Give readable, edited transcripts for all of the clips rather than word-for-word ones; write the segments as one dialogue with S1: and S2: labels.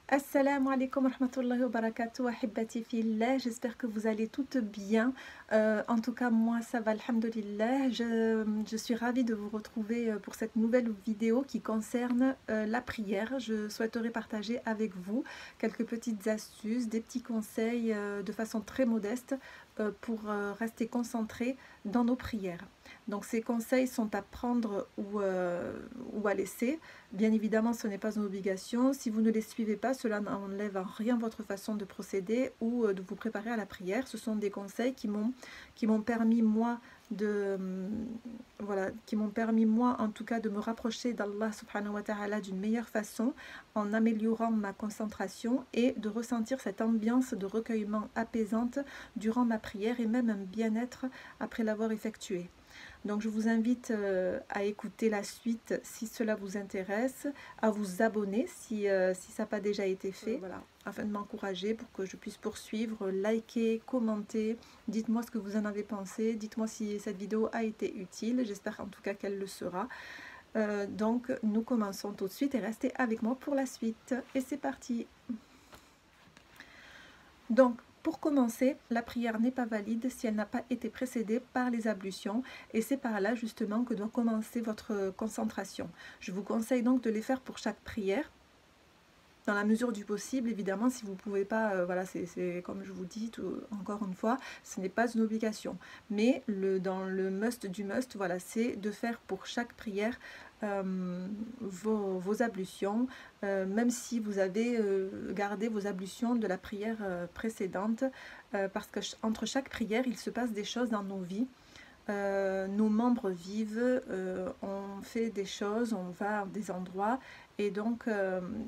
S1: Assalamu alaikum wa rahmatullahi wa barakatuh, ahibati fillah. J'espère que vous allez toutes bien. En tout cas, moi, ça va, alhamdulillah. Je suis ravie de vous retrouver pour cette nouvelle vidéo qui concerne la prière. Je souhaiterais partager avec vous quelques petites astuces, des petits conseils de façon très modeste pour rester concentré dans nos prières. Donc ces conseils sont à prendre ou à laisser. Bien évidemment, ce n'est pas une obligation. Si vous ne les suivez pas, cela n'enlève en rien votre façon de procéder ou de vous préparer à la prière. Ce sont des conseils qui m'ont permis moi en tout cas de me rapprocher d'Allah subhanahu wa ta'ala d'une meilleure façon en améliorant ma concentration et de ressentir cette ambiance de recueillement apaisante durant ma prière et même un bien-être après l'avoir effectuée. Donc je vous invite à écouter la suite si cela vous intéresse, à vous abonner si ça n'a pas déjà été fait, voilà, afin de m'encourager pour que je puisse poursuivre, liker, commenter, dites-moi ce que vous en avez pensé, dites-moi si cette vidéo a été utile, j'espère en tout cas qu'elle le sera. Donc nous commençons tout de suite et restez avec moi pour la suite. Et c'est parti. Donc, pour commencer, la prière n'est pas valide si elle n'a pas été précédée par les ablutions et c'est par là justement que doit commencer votre concentration. Je vous conseille donc de les faire pour chaque prière, dans la mesure du possible. Évidemment, si vous ne pouvez pas, voilà, c'est comme je vous dis encore une fois, ce n'est pas une obligation. Mais dans le must du must, voilà, c'est de faire pour chaque prière vos ablutions, même si vous avez gardé vos ablutions de la prière précédente, parce que entre chaque prière, il se passe des choses dans nos vies. Nos membres vivent, on fait des choses, on va à des endroits et donc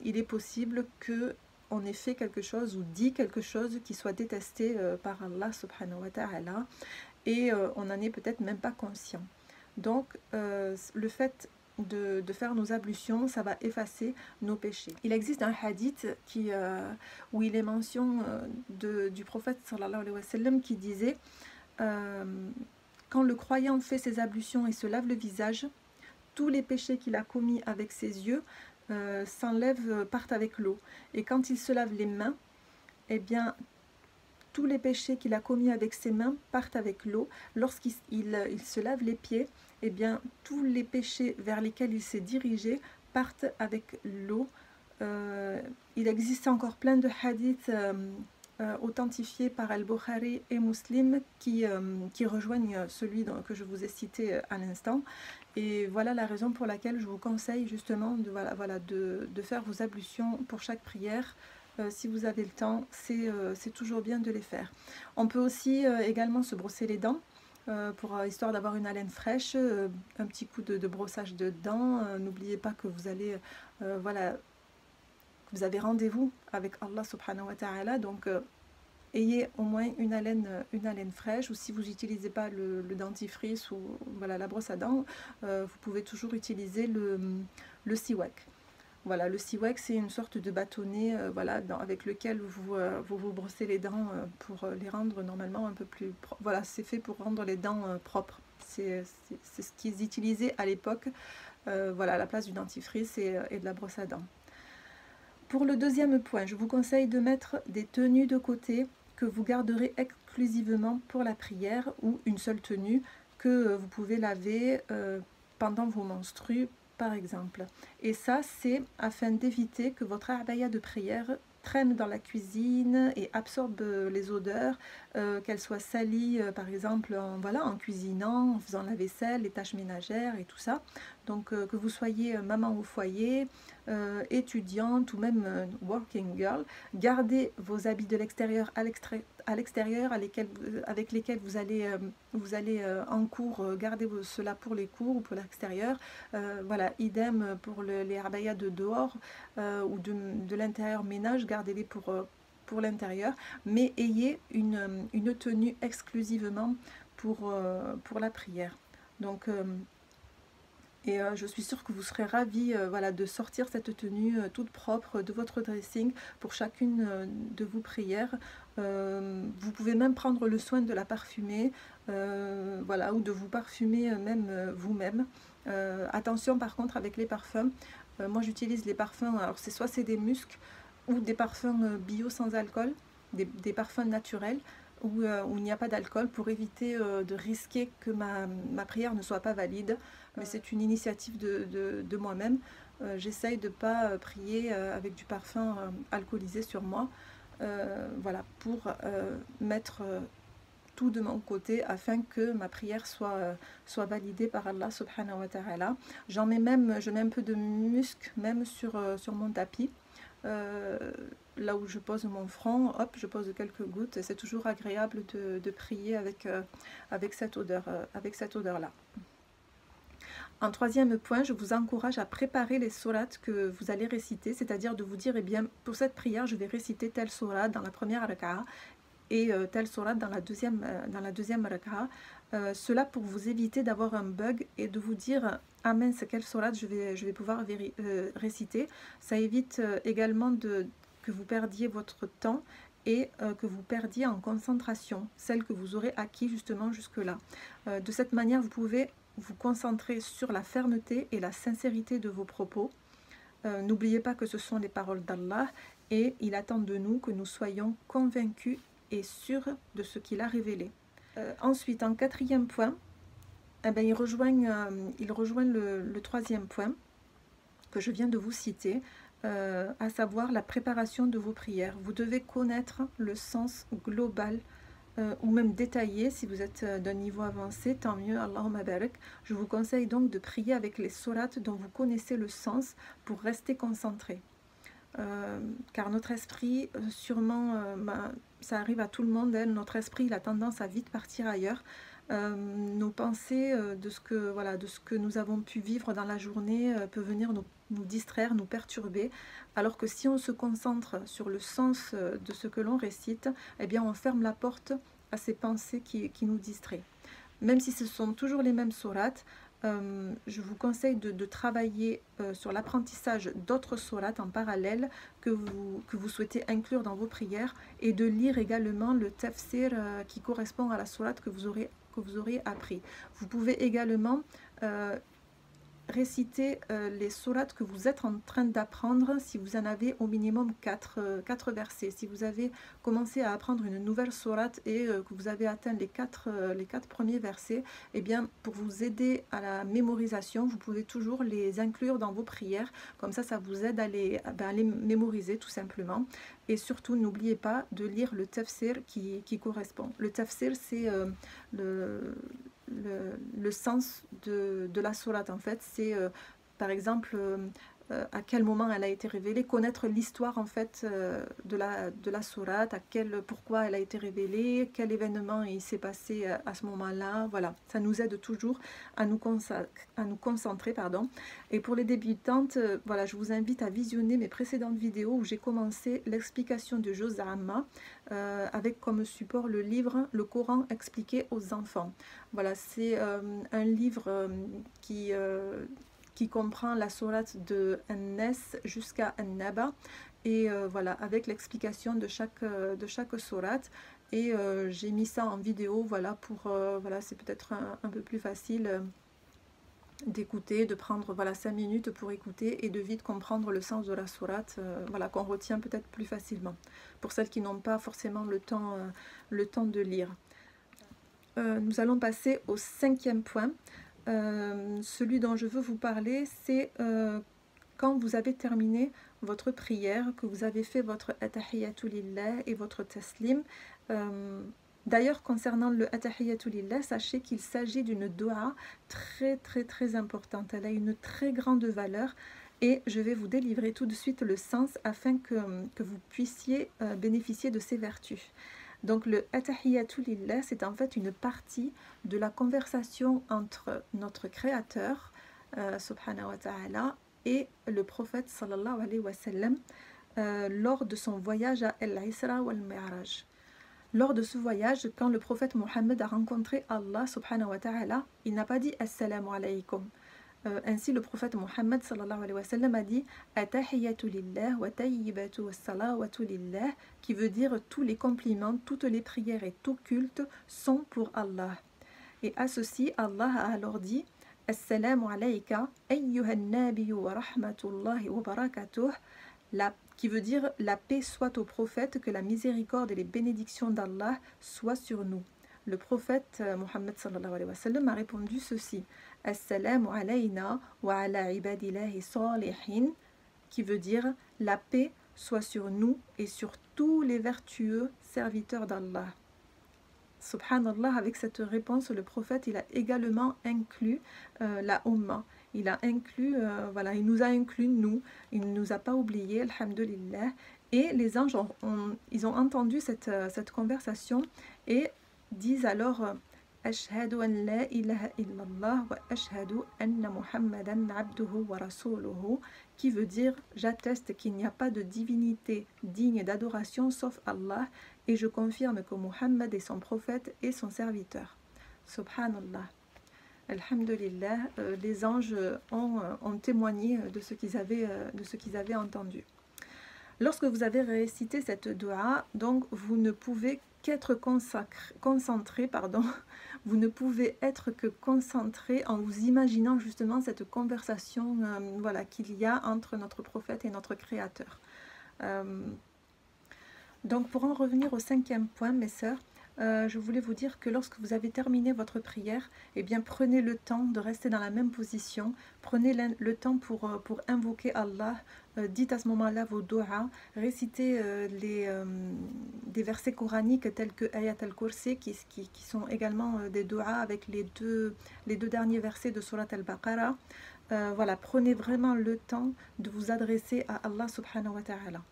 S1: il est possible que on ait fait quelque chose ou dit quelque chose qui soit détesté par Allah subhanahu wa ta'ala et on n'en est peut-être même pas conscient. Donc le fait de faire nos ablutions, ça va effacer nos péchés. Il existe un hadith où il est mention du prophète sallallahu alayhi wa sallam qui disait quand le croyant fait ses ablutions et se lave le visage, tous les péchés qu'il a commis avec ses yeux s'enlèvent, partent avec l'eau. Et quand il se lave les mains, eh bien, tous les péchés qu'il a commis avec ses mains partent avec l'eau. Lorsqu'il se lave les pieds, eh bien, tous les péchés vers lesquels il s'est dirigé partent avec l'eau. Il existe encore plein de hadiths authentifiés par Al-Bukhari et Muslim qui rejoignent celui que je vous ai cité à l'instant. Et voilà la raison pour laquelle je vous conseille justement de faire vos ablutions pour chaque prière. Si vous avez le temps, c'est toujours bien de les faire. On peut aussi également se brosser les dents. Histoire d'avoir une haleine fraîche, un petit coup de brossage de dents. N'oubliez pas que vous allez, vous avez rendez-vous avec Allah subhanahu wa ta'ala, donc ayez au moins une haleine fraîche, ou si vous n'utilisez pas le dentifrice ou voilà, la brosse à dents, vous pouvez toujours utiliser le siwak. Voilà, le siwak, c'est une sorte de bâtonnet voilà, avec lequel vous brossez les dents pour les rendre normalement un peu plus propres. Voilà, c'est fait pour rendre les dents propres. C'est ce qu'ils utilisaient à l'époque, voilà, à la place du dentifrice et de la brosse à dents. Pour le deuxième point, je vous conseille de mettre des tenues de côté que vous garderez exclusivement pour la prière, ou une seule tenue que vous pouvez laver pendant vos menstrues par exemple. Et ça, c'est afin d'éviter que votre abaya de prière traîne dans la cuisine et absorbe les odeurs, qu'elle soit salie par exemple en cuisinant, en faisant la vaisselle, les tâches ménagères et tout ça. Donc que vous soyez maman au foyer, étudiante ou même working girl, gardez vos habits de l'extérieur à l'extérieur avec lesquels vous allez en cours, gardez cela pour les cours ou pour l'extérieur. Voilà, idem pour les abayas de dehors ou de l'intérieur ménage, gardez-les pour l'intérieur, mais ayez une tenue exclusivement pour la prière. Donc je suis sûre que vous serez ravis voilà, de sortir cette tenue toute propre de votre dressing pour chacune de vos prières. Vous pouvez même prendre le soin de la parfumer, voilà, ou de vous parfumer même vous-même. Attention par contre avec les parfums. Moi j'utilise les parfums, alors soit c'est des muscs, ou des parfums bio sans alcool, des parfums naturels où il n'y a pas d'alcool pour éviter de risquer que ma prière ne soit pas valide. Mais c'est une initiative de moi-même. J'essaye de ne pas prier avec du parfum alcoolisé sur moi, voilà, pour mettre tout de mon côté afin que ma prière soit validée par Allah subhanahu wa ta'ala. Je mets un peu de musc même sur mon tapis. Là où je pose mon front, hop, je pose quelques gouttes. C'est toujours agréable de prier avec cette odeur-là. En troisième point, je vous encourage à préparer les sourates que vous allez réciter, c'est-à-dire de vous dire, eh bien, pour cette prière, je vais réciter telle sourate dans la première raka'a et telle sourate dans la deuxième raka'a. Cela pour vous éviter d'avoir un bug et de vous dire, ah mince, quelle sourate je vais pouvoir réciter. Ça évite également que vous perdiez votre temps et que vous perdiez en concentration, celle que vous aurez acquis justement jusque-là. De cette manière, vous pouvez vous concentrer sur la fermeté et la sincérité de vos propos. N'oubliez pas que ce sont les paroles d'Allah et il attend de nous que nous soyons convaincus et sûrs de ce qu'il a révélé. Ensuite, en quatrième point, eh bien, il rejoint le troisième point que je viens de vous citer, à savoir la préparation de vos prières. Vous devez connaître le sens global ou même détaillé. Si vous êtes d'un niveau avancé, tant mieux, Allahumma barak. Je vous conseille donc de prier avec les sourates dont vous connaissez le sens pour rester concentré. Car notre esprit, sûrement, ça arrive à tout le monde, hein, notre esprit il a tendance à vite partir ailleurs. Nos pensées de ce que nous avons pu vivre dans la journée peut venir nous distraire, nous perturber, alors que si on se concentre sur le sens de ce que l'on récite, eh bien on ferme la porte à ces pensées qui nous distraient. Même si ce sont toujours les mêmes sourates, je vous conseille de travailler sur l'apprentissage d'autres sourates en parallèle que vous souhaitez inclure dans vos prières et de lire également le tafsir qui correspond à la sourate que vous aurez appris. Vous pouvez également réciter les sourates que vous êtes en train d'apprendre si vous en avez au minimum 4 versets. Si vous avez commencé à apprendre une nouvelle sourate et que vous avez atteint les 4 premiers versets, eh bien pour vous aider à la mémorisation, vous pouvez toujours les inclure dans vos prières. Comme ça vous aide à les mémoriser tout simplement. Et surtout, n'oubliez pas de lire le tafsir qui correspond. Le tafsir, c'est le sens de la sourate en fait. C'est par exemple à quel moment elle a été révélée, connaître l'histoire en fait de la sourate, pourquoi elle a été révélée, quel événement il s'est passé à ce moment-là. Voilà, ça nous aide toujours à nous concentrer, pardon. Et pour les débutantes, voilà, je vous invite à visionner mes précédentes vidéos où j'ai commencé l'explication de Juz Amma avec comme support le livre Le Coran expliqué aux enfants. Voilà, c'est un livre qui comprend la sourate de An-Nas jusqu'à An-Naba et voilà, avec l'explication de chaque sourate. Et j'ai mis ça en vidéo, voilà, voilà, c'est peut-être un peu plus facile d'écouter, de prendre voilà 5 minutes pour écouter et de vite comprendre le sens de la sourate, voilà, qu'on retient peut-être plus facilement pour celles qui n'ont pas forcément le temps de lire. Nous allons passer au cinquième point. Celui dont je veux vous parler, c'est quand vous avez terminé votre prière, que vous avez fait votre Attahiyatu Lillah et votre Taslim. D'ailleurs, concernant le Attahiyatu Lillah, sachez qu'il s'agit d'une dua très très très importante. Elle a une très grande valeur et je vais vous délivrer tout de suite le sens afin que vous puissiez bénéficier de ses vertus. Donc le Attahiyatu Lillah, c'est en fait une partie de la conversation entre notre Créateur, subhanahu wa ta'ala, et le prophète sallallahu alayhi wa sallam lors de son voyage à Al-Isra wal-Mi'raj. Lors de ce voyage, quand le prophète Mohammed a rencontré Allah subhanahu wa ta'ala, il n'a pas dit « Assalamu alaykum ». Ainsi, le prophète Mohammed sallallahu alayhi wa sallam a dit Attahiyatu lillah wa tayyibatu wa salawatu lillah, qui veut dire tous les compliments, toutes les prières et tout culte sont pour Allah. Et à ceci, Allah a alors dit Assalamu alayka ayyuhan nabiyyu wa rahmatullahi wa barakatuh. qui veut dire la paix soit au prophète, que la miséricorde et les bénédictions d'Allah soient sur nous. Le prophète Mohammed sallallahu alayhi wa sallam a répondu ceci: Assalamu alayna wa ala ibadillahi salihin, qui veut dire la paix soit sur nous et sur tous les vertueux serviteurs d'Allah. Subhanallah, avec cette réponse, le prophète il a également inclus la Ummah. Il a inclus, voilà, il nous a inclus nous, il ne nous a pas oubliés, alhamdulillah. Et les anges, ils ont entendu cette conversation et disent alors Ashhadu an la ilaha illallah wa ashhadu anna Muhammadan abduhu wa rasuluhu, qui veut dire j'atteste qu'il n'y a pas de divinité digne d'adoration sauf Allah, et je confirme que Muhammad est son prophète et son serviteur. Subhanallah. Alhamdulillah, les anges ont témoigné de ce qu'ils avaient entendu. Lorsque vous avez récité cette dua, donc vous ne pouvez qu'être concentré, vous ne pouvez être que concentré en vous imaginant justement cette conversation voilà, qu'il y a entre notre prophète et notre créateur. Donc pour en revenir au 5e point, mes sœurs, je voulais vous dire que lorsque vous avez terminé votre prière, eh bien prenez le temps de rester dans la même position, prenez le temps pour invoquer Allah, dites à ce moment-là vos doigts, récitez des versets coraniques tels que Ayat al-Kursi qui sont également des doigts avec les deux derniers versets de Surat al-Baqarah. Voilà, prenez vraiment le temps de vous adresser à Allah subhanahu wa ta'ala.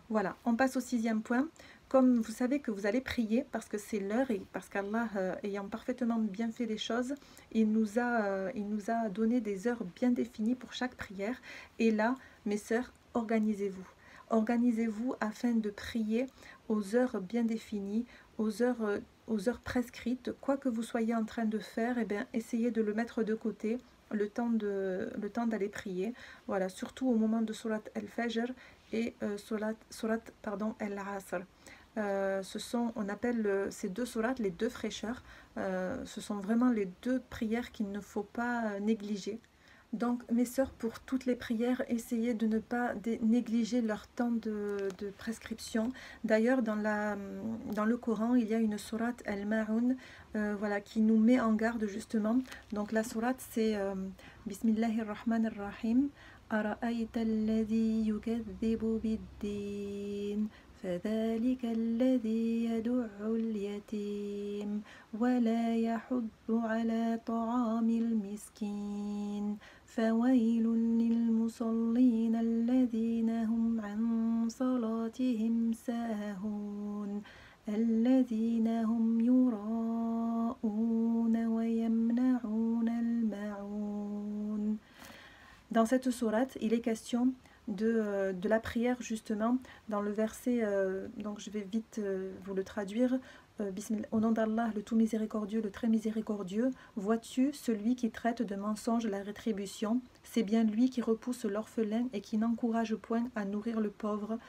S1: Voilà, on passe au 6e point. Comme vous savez que vous allez prier parce que c'est l'heure et parce qu'Allah, ayant parfaitement bien fait les choses, il nous a donné des heures bien définies pour chaque prière. Et là, mes sœurs, organisez-vous. Organisez-vous afin de prier aux heures bien définies, aux heures prescrites. Quoi que vous soyez en train de faire, eh bien, essayez de le mettre de côté, le temps d'aller prier. Voilà, surtout au moment de Surat al-Fajr et Surat al-Asr. On appelle ces deux sourates les deux fraîcheurs. Ce sont vraiment les deux prières qu'il ne faut pas négliger. Donc mes sœurs, pour toutes les prières, essayez de ne pas négliger leur temps de prescription. D'ailleurs, dans le Coran, il y a une sourate Al-Ma'un voilà, qui nous met en garde justement. Donc la sourate c'est Bismillahirrahmanirrahim. أرأيت الذي يكذب بالدين فذلك الذي يدع اليتيم ولا يحض على طعام المسكين فويل للمصلين الذين هم عن صلاتهم ساهون الذين هم يراءون ويمنعون الماعون. Dans cette sourate, il est question de la prière justement, dans le verset, donc je vais vite vous le traduire, au nom d'Allah, le tout miséricordieux, le très miséricordieux, vois-tu celui qui traite de mensonge la rétribution, c'est bien lui qui repousse l'orphelin et qui n'encourage point à nourrir le pauvre.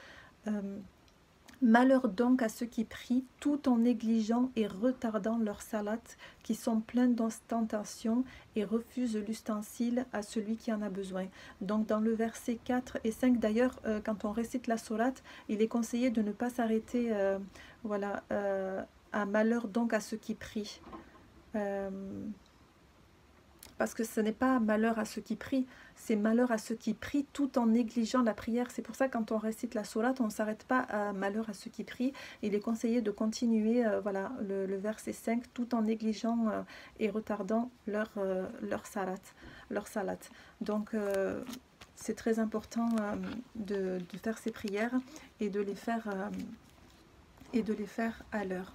S1: Malheur donc à ceux qui prient tout en négligeant et retardant leurs salats, qui sont pleins d'ostentation et refusent l'ustensile à celui qui en a besoin. Donc dans le verset 4 et 5 d'ailleurs, quand on récite la sourate, il est conseillé de ne pas s'arrêter voilà, à malheur donc à ceux qui prient. Parce que ce n'est pas malheur à ceux qui prient, c'est malheur à ceux qui prient tout en négligeant la prière. C'est pour ça que quand on récite la sourate, on ne s'arrête pas à malheur à ceux qui prient. Il est conseillé de continuer voilà, le verset 5 tout en négligeant et retardant leur salat. Donc c'est très important de faire ces prières et de les faire à l'heure.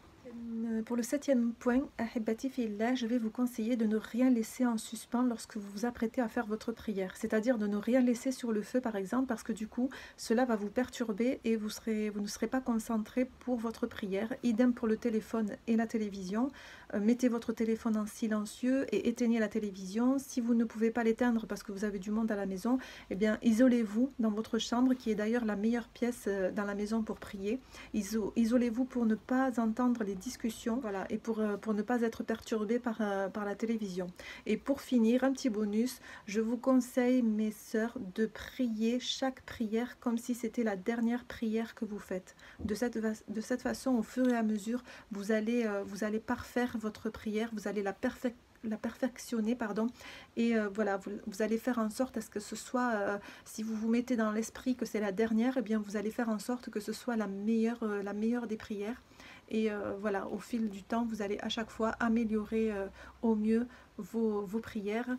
S1: Pour le 7e point, Ahibati fillah, je vais vous conseiller de ne rien laisser en suspens lorsque vous vous apprêtez à faire votre prière. C'est-à-dire de ne rien laisser sur le feu par exemple, parce que du coup, cela va vous perturber et vous ne serez pas concentré pour votre prière. Idem pour le téléphone et la télévision. Mettez votre téléphone en silencieux et éteignez la télévision. Si vous ne pouvez pas l'éteindre parce que vous avez du monde à la maison, eh bien isolez-vous dans votre chambre, qui est d'ailleurs la meilleure pièce dans la maison pour prier. Isolez-vous pour ne pas entendre les discussions, voilà, et pour ne pas être perturbé par la télévision. Et pour finir, un petit bonus, je vous conseille, mes sœurs, de prier chaque prière comme si c'était la dernière prière que vous faites. De cette façon, au fur et à mesure, vous allez parfaire votre prière, vous allez la perfectionner, pardon, et voilà, vous allez faire en sorte à ce que ce soit, si vous vous mettez dans l'esprit que c'est la dernière, eh bien vous allez faire en sorte que ce soit la meilleure des prières. Et voilà, au fil du temps, vous allez à chaque fois améliorer au mieux vos prières.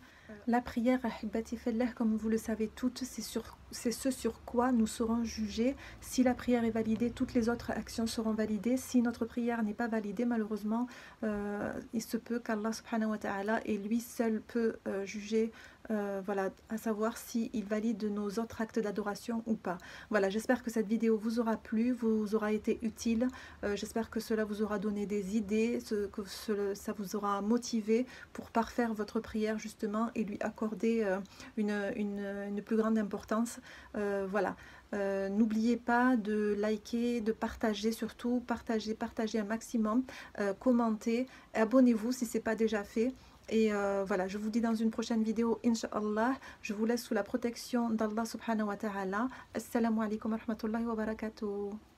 S1: La prière, ahibati fillah, comme vous le savez toutes, c'est ce sur quoi nous serons jugés. Si la prière est validée, toutes les autres actions seront validées. Si notre prière n'est pas validée, malheureusement, il se peut qu'Allah subhanahu wa ta'ala, et lui seul peut juger, voilà, à savoir s'il valide nos autres actes d'adoration ou pas. Voilà, j'espère que cette vidéo vous aura plu, vous aura été utile. J'espère que cela vous aura donné des idées, ça vous aura motivé pour parfaire votre prière justement et lui accorder une plus grande importance. Voilà. N'oubliez pas de liker, de partager, surtout partagez un maximum, commentez, abonnez-vous si ce n'est pas déjà fait. Et voilà, je vous dis dans une prochaine vidéo, Inch'Allah. Je vous laisse sous la protection d'Allah subhanahu wa ta'ala. Assalamu alaikum wa rahmatullahi wa barakatuh.